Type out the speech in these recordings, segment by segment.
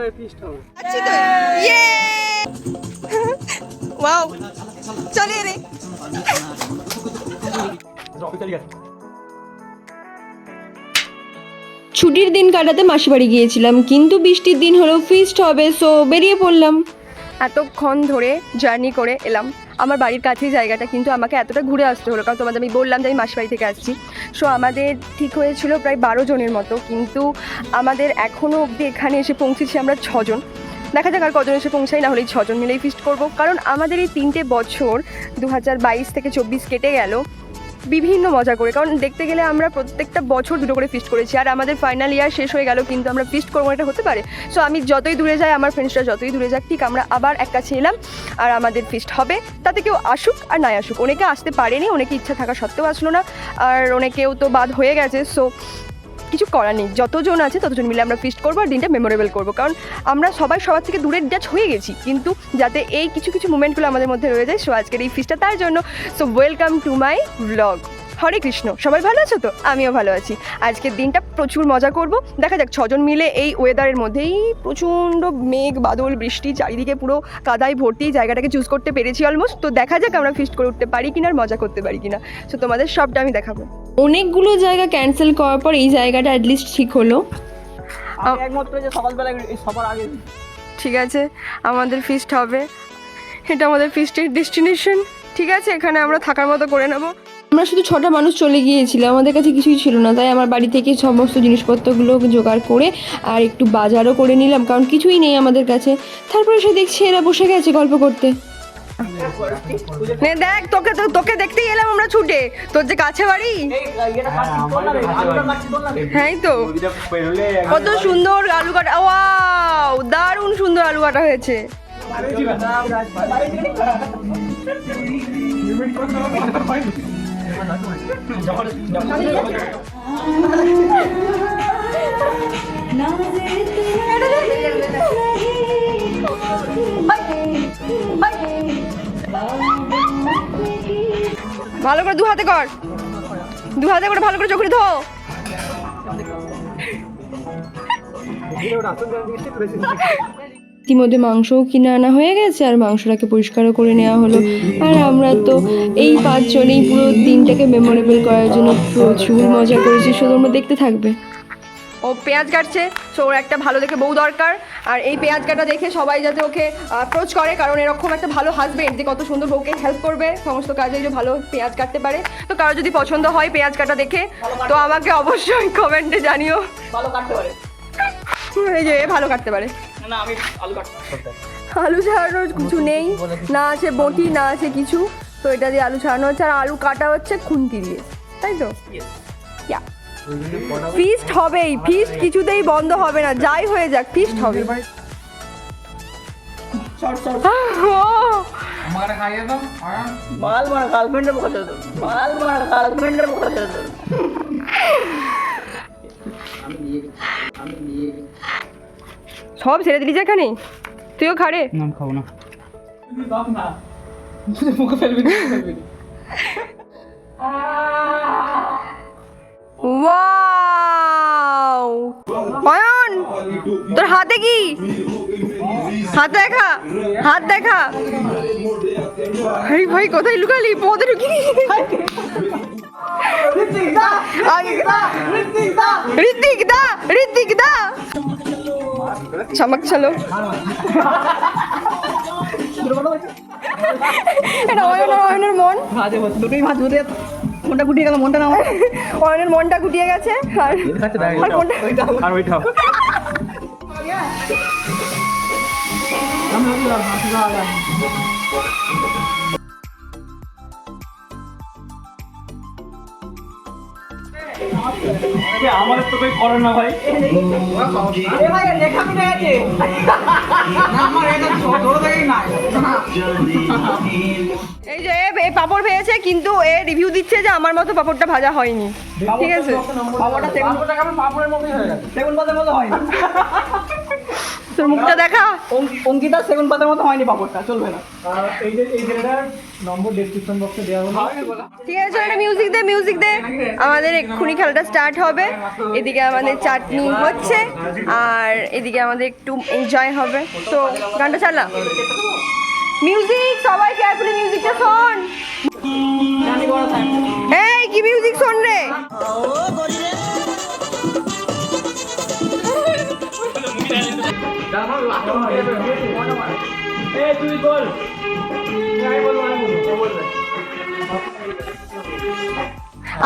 এবারে ফিস্ট হবে। আচ্ছা তো ইয়ে ওয়াও চলে রে ছুটির দিন কাটাতে মাসি বাড়ি গিয়েছিলাম, কিন্তু বৃষ্টির দিন হলো ফিস্ট হবে, সো বেরিয়ে পড়লাম। এতক্ষণ ধরে জার্নি করে এলাম আমার বাড়ির কাছেই জায়গাটা, কিন্তু আমাকে এতটা ঘুরে আসতে হলো, কারণ তোমাদের আমি বললাম যে আমি মাসি বাড়ি থেকে আসছি। সো আমাদের ঠিক হয়েছিল প্রায় 12 জনের মতো, কিন্তু আমাদের এখনও অবধি এখানে এসে পৌঁছেছি আমরা 6 জন। দেখা যাক আর কজন এসে পৌঁছাই, না হলে এই 6 জন মিলেই ফিস্ট করব। কারণ আমাদের এই 3টে বছর 2022 থেকে 24 কেটে গেল বিভিন্ন মজা করে, কারণ দেখতে গেলে আমরা প্রত্যেকটা বছর দুটো করে ফিস্ট করেছি, আর আমাদের ফাইনাল ইয়ার শেষ হয়ে গেল কিন্তু আমরা ফিস্ট করবো, এটা হতে পারে? সো আমি যতই দূরে যাই, আমার ফ্রেন্ডসরা যতই দূরে যাক, ঠিক আমরা আবার এক কাছে এলাম আর আমাদের ফিস্ট হবে। তাতে কেউ আসুক আর নাই আসুক, অনেকে আসতে পারেনি, অনেকে ইচ্ছা থাকা সত্ত্বেও আসলো না, আর অনেকেও তো বাদ হয়ে গেছে। সো কিছু করার নেই, যতজন আছে ততজন মিলে আমরা ফিস্ট করবো আর দিনটা মেমোরেবল করবো, কারণ আমরা সবাই সবার থেকে দূরের ডাচ হয়ে গেছি, কিন্তু যাতে এই কিছু কিছু মুমেন্টগুলো আমাদের মধ্যে রয়ে যায়। সো আজকের এই ফিস্টটা তার জন্য। So welcome to my blog. Hare Krishna. সবাই ভালো আছো তো? আমিও ভালো আছি। আজকের দিনটা প্রচুর মজা করব। দেখা যাক 6 জন মিলে এই ওয়েদারের মধ্যেই, প্রচণ্ড মেঘ বাদল বৃষ্টি চারিদিকে পুরো কাদায় ভর্তি, জায়গাটাকে চুজ করতে পেরেছি অলমোস্ট। তো দেখা যাক আমরা ফিস্ট করে উঠতে পারি কিনা আর মজা করতে পারি কিনা। সো তোমাদের সবটা আমি দেখাবো। অনেকগুলো জায়গা ক্যান্সেল করার পর এই জায়গাটা অ্যাটলিস্ট ঠিক হলো। একমাত্র যে সকালবেলা সবার আগে ঠিক আছে, আমাদের ফিস্ট হবে, এটা আমাদের ফিস্টের ডেস্টিনেশন। ঠিক আছে, এখানে আমরা থাকার মতো করে নেব। আমরা শুধু 6টা মানুষ চলে গিয়েছিলাম, আমাদের কাছে কিছুই ছিল না, তাই আমার বাড়ি থেকে সমস্ত জিনিসপত্রগুলো জোগাড় করে আর একটু বাজারও করে নিলাম, কারণ কিছুই নেই আমাদের কাছে। তারপরে সে দেখছি এরা বসে গেছে গল্প করতে। দেখ, তোকে দেখতেই এলাম আমরা ছুটে, তোর যে কাছে বাড়ি। হ্যাঁ তো, কত সুন্দর আলু কাটা, ওয়াও দারুণ সুন্দর আলু কাটা হয়েছে। ভালো করে 2 হাতে কর, 2 হাতে করে ভালো করে চোখে ধো। ইতিমধ্যে মাংসও কিনে আনা হয়ে গেছে আর মাংসটাকে পরিষ্কারও করে নেওয়া হলো। আর আমরা তো এই 5 জনেই পুরো দিনটাকে মেমোরেবল করার জন্য প্রচুর মজা করেছি। শুধু তোমরা দেখতে থাকবে। ও পেঁয়াজ কাটছে, সো ওর একটা ভালো দেখে বউ দরকার, আর এই পেঁয়াজ কাটা দেখে সবাই যাতে ওকে অ্যাপ্রোচ করে, কারণ এরকম একটা ভালো হাজবেন্ড যে কত সুন্দর বউকে হেল্প করবে সমস্ত কাজে, যে ভালো পেঁয়াজ কাটতে পারে। তো কারো যদি পছন্দ হয় পেঁয়াজ কাটা দেখে, তো আমাকে অবশ্যই কমেন্টে জানিও। ভালো কাটতে পারে, এই যে ভালো কাটতে পারে। না আমি আলু কাটতে আলু ছাড়ানোর কিছু নেই, না আছে বটি না আছে কিছু, তো এটা দিয়ে আলু ছাড়ানো হচ্ছে, আর আলু কাটা হচ্ছে খুন্তি দিয়ে, তাই তো? ফিস্ট হবেই, ফিস্ট কিছুতেই বন্ধ হবে না, যাই হয়ে যাক ফিস্ট হবে। সব ছেড়ে দিলি যেখানে, তুইও খাড়ে। খাবো না, মুখে ফেলবি। ওয়াও অয়ন, তোর হাতে কি? হাত দেখা, হাত দেখা। ভাই কোথায় লুকালি? পদে ঢুকি। ঋত্বিক দা, ঋত্বিক দা চমক চলো। এটা অয়নের মন, দুটোই ভাত ধরে মনটা গুটিয়ে গেল, মনটা না অয়নের মনটা গুটিয়ে গেছে। আর ওইটাও আমাদের তো কই করে না ভাই। এই যে এই পাপড় ভেজেছে, কিন্তু এ রিভিউ দিচ্ছে যে আমার মতো পাপড়টা ভাজা হয়নি। ঠিক আছে, তোর মুখটা দেখা। অঙ্কিতা সেগুন পাতার মতো হয়নি পাপড়টা, চলবে না। এই জায়গাটার নম্বর ডেসক্রিপশন বক্সে দেওয়া হলো। ঠিক আছে, একটা মিউজিক দে, মিউজিক দে। আমাদের এক্ষুনি খেলাটা স্টার্ট হবে। এদিকে আমাদের চাটনি হচ্ছে আর এদিকে আমাদের একটু এনজয় হবে। তো গানটা চালা, মিউজিক, সবাই কেয়ারফুলি মিউজিকটা শোন। এই কি মিউজিক শোন রে।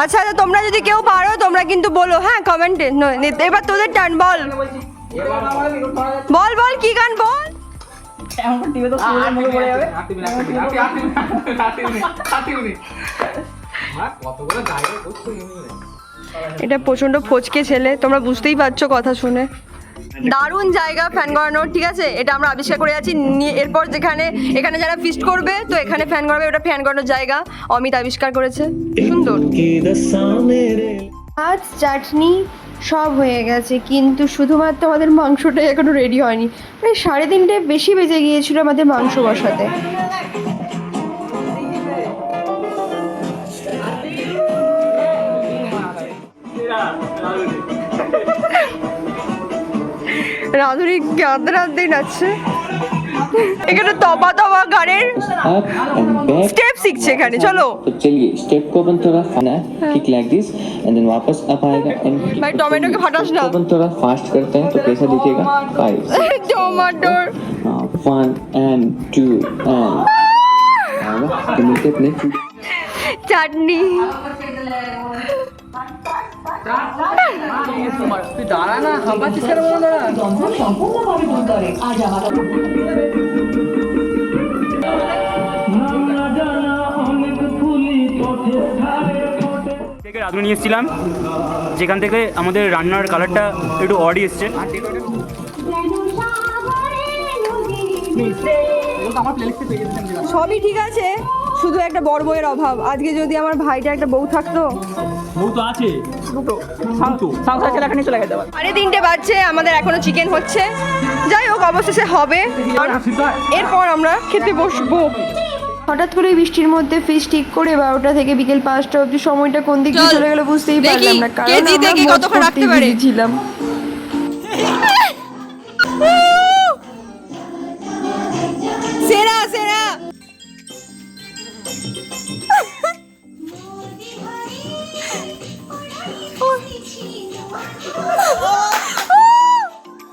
আচ্ছা আচ্ছা, তোমরা যদি কেউ পারো তোমরা কিন্তু বলো, হ্যাঁ, কমেন্টে। এবার তোদের টার্ন, বল বল বল, কি গান বল। এটা প্রচন্ড ফচকে ছেলে, তোমরা বুঝতেই পারছো কথা শুনে। দারুণ জায়গা ফ্যান করানোর, ঠিক আছে, এটা আমরা আবিষ্কার করে আছি। এরপর এখানে যারা ফিস্ট করবে তো এখানে ফ্যান করাবে, ওটা ফ্যান করানোর জায়গা অমিত আবিষ্কার করেছে, সুন্দর। আজ চাটনি সব হয়ে গেছে, কিন্তু শুধুমাত্র আমাদের মাংসটাই এখনো রেডি হয়নি। মানে 3:30 বেশি বেজে গিয়েছিল আমাদের মাংস বসাতে। রাধুরি কাঁদতে কাঁদতেই নাচছে। এখানে তবা তবা গানের स्टेप सीखছে এখানে, चलो। तो चलिए स्टेप को अपन थोड़ा फना kick like this and then वापस अप आएगा एंड भाई टोमेटो के फटास ना अपन थोड़ा फास्ट करते हैं तो कैसा दिखेगा 5 टोमेटो 1 and 2 and आएगा तो मिलते अपने চাটনি। তুই দাঁড়া না, হাঁপাচ্ছিস কেন? দাঁড়া। থেকে রাঁধুনি নিয়ে এসেছিলাম, যেখান থেকে আমাদের রান্নার কালারটা একটু অডই এসছে। সবই ঠিক আছে, শুধু একটা বড় বউয়ের অভাব। আজকে যদি আমার ভাইটা একটা বউ থাকতো। বউ তো আছে, দুটো সংসার ছেলে এখানে চলে গেছে। 3:30 বাজছে, আমাদের এখনো চিকেন হচ্ছে। যাই হোক, অবশেষে হবে, এরপর আমরা খেতে বসবো। হঠাৎ করে বৃষ্টির মধ্যে ফিস ঠিক করে 12টা থেকে বিকেল 5টা অবধি সময়টা কোন দিকে চলে গেল বুঝতেই পারলাম না, কারণ আমরা কতক্ষণ রাখতে পেরেছিলাম। সেরা সেরা।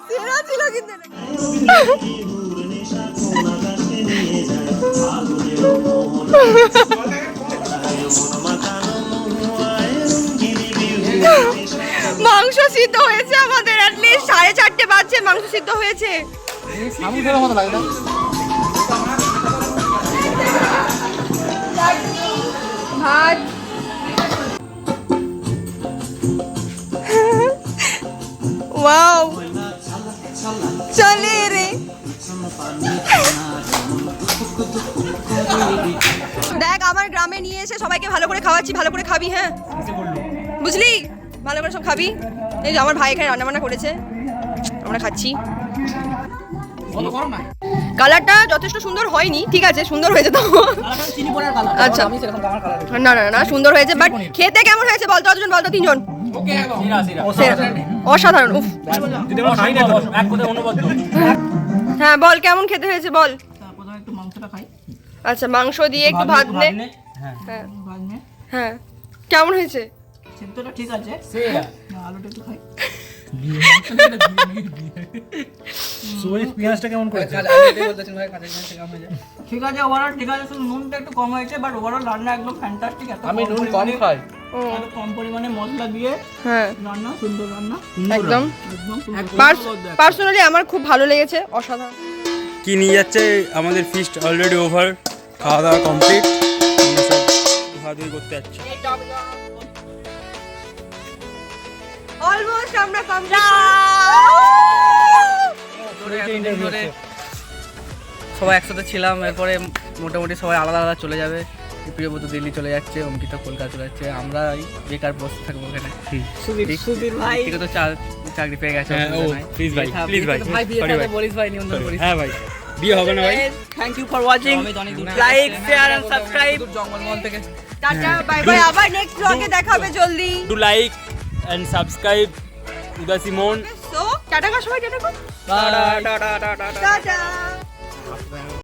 সেরা ছিল কিন্তু। মাংস সিদ্ধ হয়েছে আমাদের, অ্যাটলিস্ট 4:30 বাজছে, মাংস সিদ্ধ হয়েছে। ভাত, ওয়াও, চলে রে। দেখ, আমার গ্রামে নিয়ে এসে সবাইকে ভালো করে খাওয়াচ্ছি, ভালো করে খাবি, হ্যাঁ বুঝলি, ভালো করে সব খাবি। এই যে আমার ভাই এখানে রান্নাবান্না করেছে, আমরা খাচ্ছি। কালারটা যথেষ্ট সুন্দর হয়নি, ঠিক আছে, সুন্দর হয়েছে তো। আচ্ছা, না না না, সুন্দর হয়েছে, বাট খেতে কেমন হয়েছে বলতো? কতজন বলতো? 3 জন। অসাধারণ। উফ, হ্যাঁ বল, কেমন খেতে হয়েছে বল। একটু মাংসটা খাই। আচ্ছা, মাংস দিয়ে একটু ভাত নে। হ্যাঁ হ্যাঁ, কেমন হয়েছে? সিদ্ধটা ঠিক আছে, আলুটা একটু খাই। পেঁয়াজটা কেমন করে? ঠিক আছে, ওভারঅল ঠিক আছে, শুধু নুনটা একটু কম হয়েছে, বাট ওভারঅল রান্না একদম ফ্যান্টাস্টিক। আমি নুন কম খাই। এত কম পরিমাণে মশলা দিয়ে হ্যাঁ, রান্না, সুন্দর রান্না, একদম। একদম। পার্সোনালি আমার খুব ভালো লেগেছে, অসাধারণ। কি নিয়ে যাচ্ছে আমাদের ফিস্ট অলরেডি ওভার, খাওয়া দাওয়া কমপ্লিট, আমরা সব ধোয়াধুয়ি করতে যাচ্ছি। অলমোস্ট আমরা কমপ্লিট। সবাই একসাথে ছিলাম, এরপরে মোটামুটি সবাই আলাদা আলাদা চলে যাবে। প্রিয়ব্রত দিল্লি চলে যাচ্ছে, অঙ্কিতা কলকাতা চলে যাচ্ছে, আমরা বেকার বসে থাকবো এখানে। সুধীর ভাই ঠিক তো চাকরি পেয়ে গেছে হ্যাঁ, ও, please ভাই, please ভাই, ভাই বিয়ে sorry থাকলে ভাই। বলিস ভাই নিমন্ত্রণ করিস হ্যাঁ ভাই, বিয়ে হবে না ভাই? Thank you for watching like share and subscribe Jangalmahal থেকে টাটা বাই বাই, আবার নেক্সট ব্লগে দেখা হবে জলদি। Do like and subscribe Uda Simon. So tata কর সবাই, টাটা কর, টাটা টাটা টাটা টাটা।